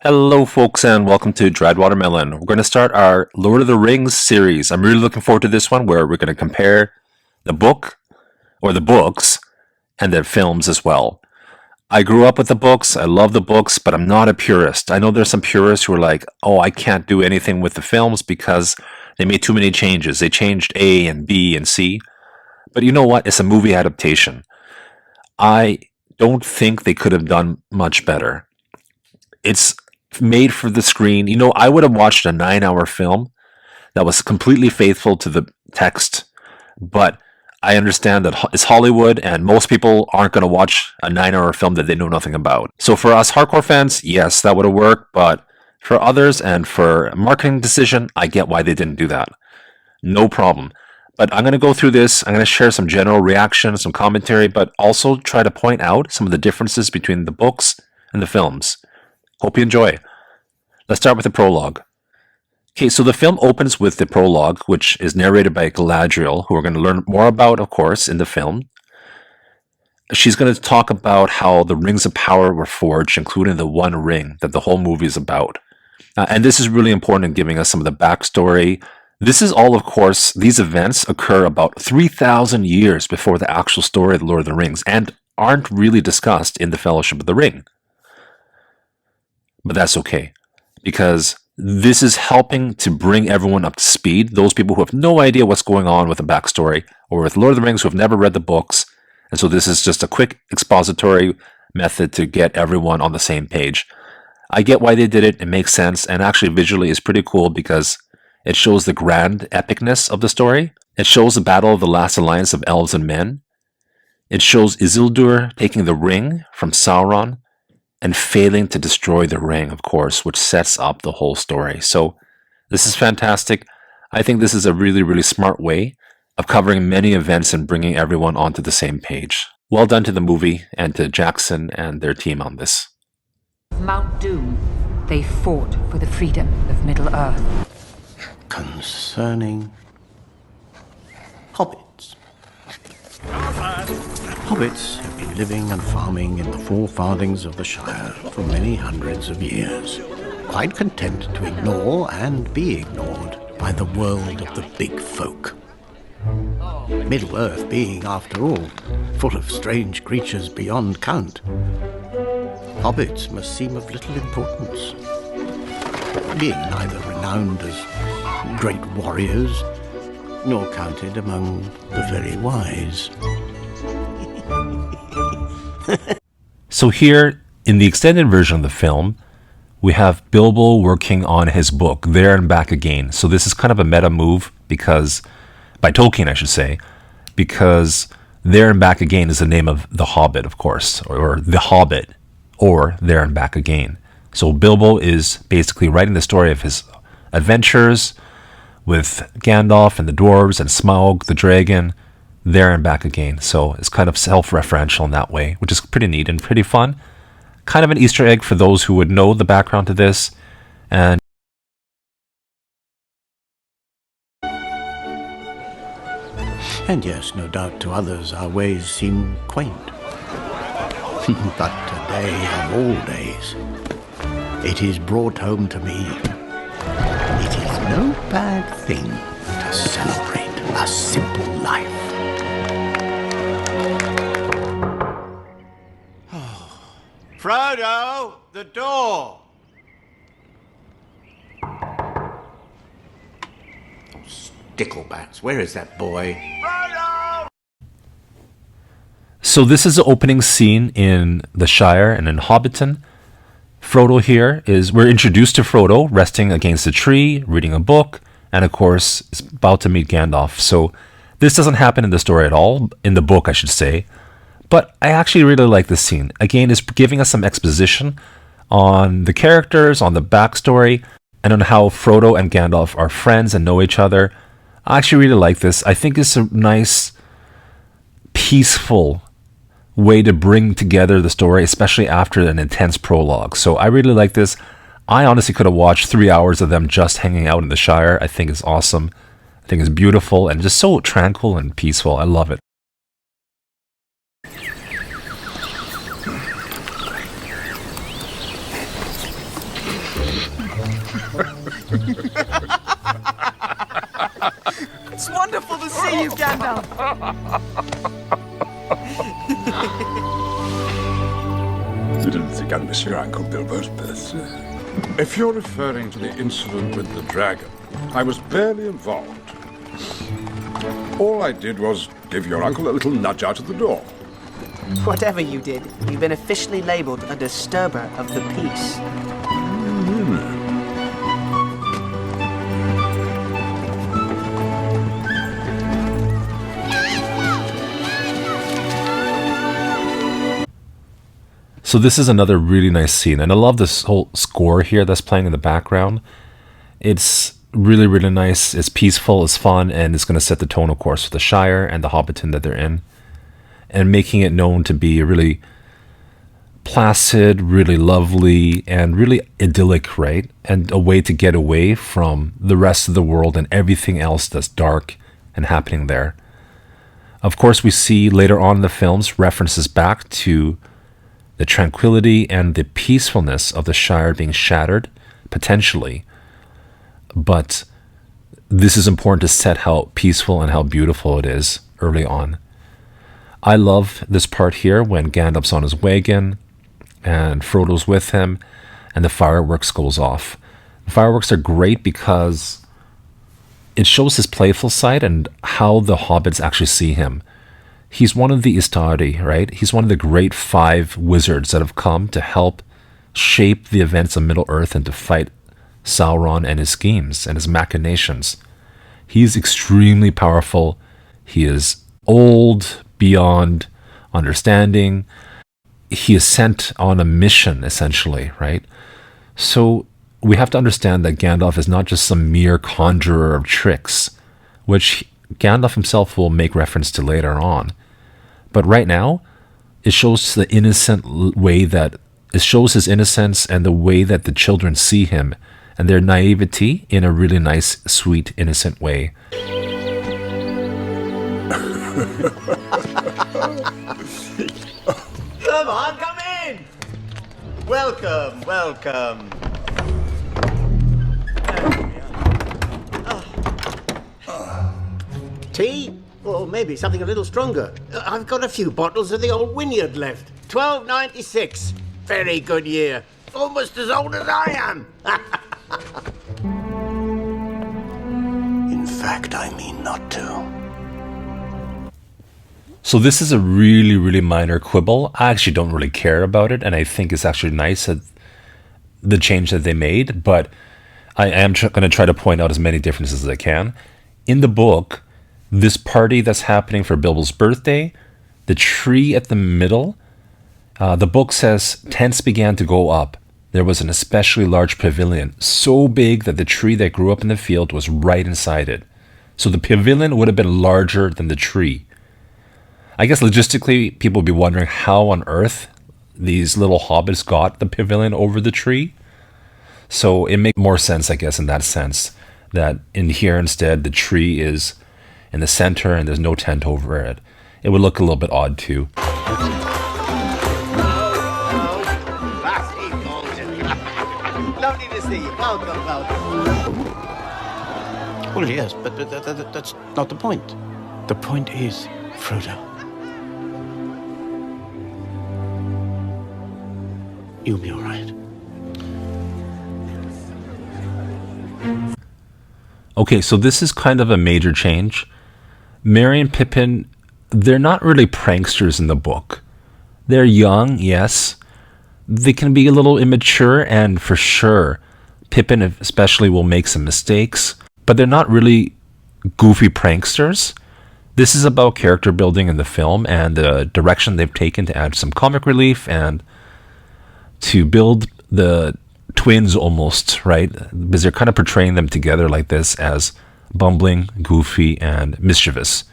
Hello, folks, and welcome to Dried Watermelon. We're going to start our Lord of the Rings series. I'm really looking forward to this one where we're going to compare the book or the books and the films as well. I grew up with the books. I love the books, but I'm not a purist. I know there's some purists who are like, oh, I can't do anything with the films because they made too many changes. They changed A and B and C. But you know what? It's a movie adaptation. I don't think they could have done much better. It's made for the screen. I would have watched a 9-hour film that was completely faithful to the text, but I understand that it's Hollywood and most people aren't going to watch a 9-hour film that they know nothing about. So for us hardcore fans, yes, that would have worked, but for others and for a marketing decision, I get why they didn't do that. No problem. But I'm going to go through this. I'm going to share some general reactions, some commentary, but also try to point out some of the differences between the books and the films. Hope you enjoy. Let's start with the prologue. Okay, so the film opens with the prologue, which is narrated by Galadriel, who we're going to learn more about, of course, in the film. She's going to talk about how the rings of power were forged, including the One Ring that the whole movie is about. And this is really important in giving us some of the backstory. This is all, of course, these events occur about 3,000 years before the actual story of the Lord of the Rings and aren't really discussed in the Fellowship of the Ring. But that's okay, because this is helping to bring everyone up to speed. Those people who have no idea what's going on with the backstory or with Lord of the Rings who have never read the books. And so this is just a quick expository method to get everyone on the same page. I get why they did it. It makes sense. And actually visually is pretty cool because it shows the grand epicness of the story. It shows the battle of the last alliance of elves and men. It shows Isildur taking the ring from Sauron and failing to destroy the ring, of course, which sets up the whole story. So this is fantastic. I think this is a really, really smart way of covering many events and bringing everyone onto the same page. Well done to the movie and to Jackson and their team on this. Mount Doom, they fought for the freedom of Middle-earth. Concerning hobbits. Hobbits have been living and farming in the four farthings of the Shire for many hundreds of years, quite content to ignore and be ignored by the world of the big folk. Middle-earth being, after all, full of strange creatures beyond count, hobbits must seem of little importance, being neither renowned as great warriors nor counted among the very wise. So here, in the extended version of the film, we have Bilbo working on his book, There and Back Again. So this is kind of a meta move because, by Tolkien I should say, because There and Back Again is the name of the Hobbit, of course, or the Hobbit, or There and Back Again. So Bilbo is basically writing the story of his adventures with Gandalf and the dwarves and Smaug the dragon, There and Back Again. So it's kind of self-referential in that way, which is pretty neat and pretty fun. Kind of an Easter egg for those who would know the background to this. And yes, no doubt to others our ways seem quaint. But today of all days, it is brought home to me. It is no bad thing to celebrate a simple life. Frodo, the door! Sticklebats, where is that boy? Frodo! so this is the opening scene in the Shire and in Hobbiton. Frodo here we're introduced to Frodo resting against a tree, reading a book, and of course is about to meet Gandalf. So this doesn't happen in the story at all, in the book I should say. But I actually really like this scene. Again, it's giving us some exposition on the characters, on the backstory, and on how Frodo and Gandalf are friends and know each other. I actually really like this. I think it's a nice, peaceful way to bring together the story, especially after an intense prologue. So I really like this. I honestly could have watched 3 hours of them just hanging out in the Shire. I think it's awesome. I think it's beautiful and just so tranquil and peaceful. I love it. It's wonderful to see you, Gandalf. I didn't think I'd miss your Uncle Bilbo's birthday. If you're referring to the incident with the dragon, I was barely involved. All I did was give your uncle a little nudge out of the door. Whatever you did, you've been officially labeled a disturber of the peace. So this is another really nice scene, and I love this whole score here that's playing in the background. It's really, really nice. It's peaceful, it's fun, and it's going to set the tone, of course, for the Shire and the Hobbiton that they're in, and making it known to be really placid, really lovely, and really idyllic, right? And a way to get away from the rest of the world and everything else that's dark and happening there. Of course, we see later on in the films references back to the tranquility and the peacefulness of the Shire being shattered, potentially. But this is important to set how peaceful and how beautiful it is early on. I love this part here when Gandalf's on his wagon and Frodo's with him and the fireworks goes off. The fireworks are great because it shows his playful side and how the hobbits actually see him. He's one of the Istari, right? He's one of the great 5 wizards that have come to help shape the events of Middle-earth and to fight Sauron and his schemes and his machinations. He's extremely powerful. He is old beyond understanding. He is sent on a mission, essentially, right? So we have to understand that Gandalf is not just some mere conjurer of tricks, which Gandalf himself will make reference to later on. But right now, it shows the innocent way that it shows his innocence and the way that the children see him and their naivety in a really nice, sweet, innocent way. Come on, come in! Welcome, welcome. Tea? Or maybe something a little stronger. I've got a few bottles of the old Wynyard left. 1296. Very good year. Almost as old as I am. In fact, I mean not to. So this is a really, really minor quibble. I actually don't really care about it, and I think it's actually nice that the change that they made, but I am going to try to point out as many differences as I can. In the book, this party that's happening for Bilbo's birthday, the tree at the middle, the book says tents began to go up. There was an especially large pavilion, so big that the tree that grew up in the field was right inside it. So the pavilion would have been larger than the tree. I guess logistically, people would be wondering how on earth these little hobbits got the pavilion over the tree. So it makes more sense, I guess, in that sense, that in here instead, the tree is in the center and there's no tent over it. It would look a little bit odd too. Lovely to see you. Welcome, welcome. Well, yes, but that's not the point. The point is, Frodo, you'll be all right. Okay, so this is kind of a major change. Merry and Pippin, they're not really pranksters in the book. They're young, yes. They can be a little immature, and for sure, Pippin especially will make some mistakes, but they're not really goofy pranksters. This is about character building in the film and the direction they've taken to add some comic relief and to build the twins almost, right? Because they're kind of portraying them together like this as bumbling, goofy, and mischievous.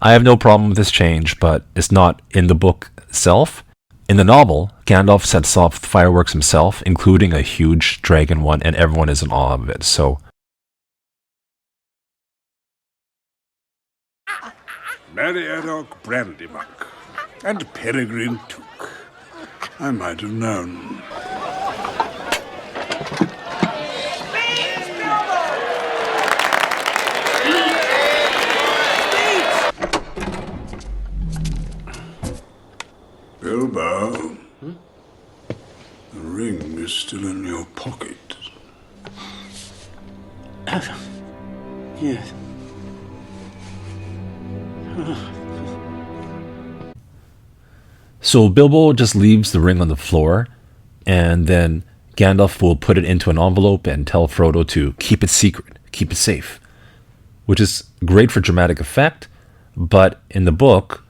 I have no problem with this change, but it's not in the book itself. In the novel, Gandalf sets off fireworks himself, including a huge dragon one, and everyone is in awe of it. So, Meriadoc Brandybuck and Peregrine Took. I might have known. ring is still in your pocket. Yes. So Bilbo just leaves the ring on the floor, and then Gandalf will put it into an envelope and tell Frodo to keep it secret, keep it safe, which is great for dramatic effect, but in the book,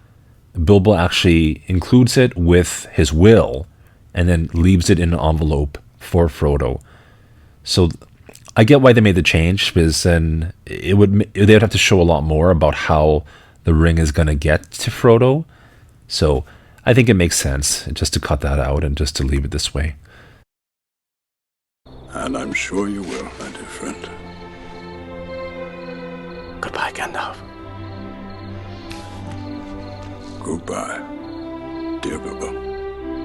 Bilbo actually includes it with his will and then leaves it in an envelope for Frodo. So I get why they made the change, because then they would have to show a lot more about how the ring is going to get to Frodo. So I think it makes sense just to cut that out and just to leave it this way. And I'm sure you will, my dear friend. Goodbye, Gandalf. Goodbye, dear Bilbo.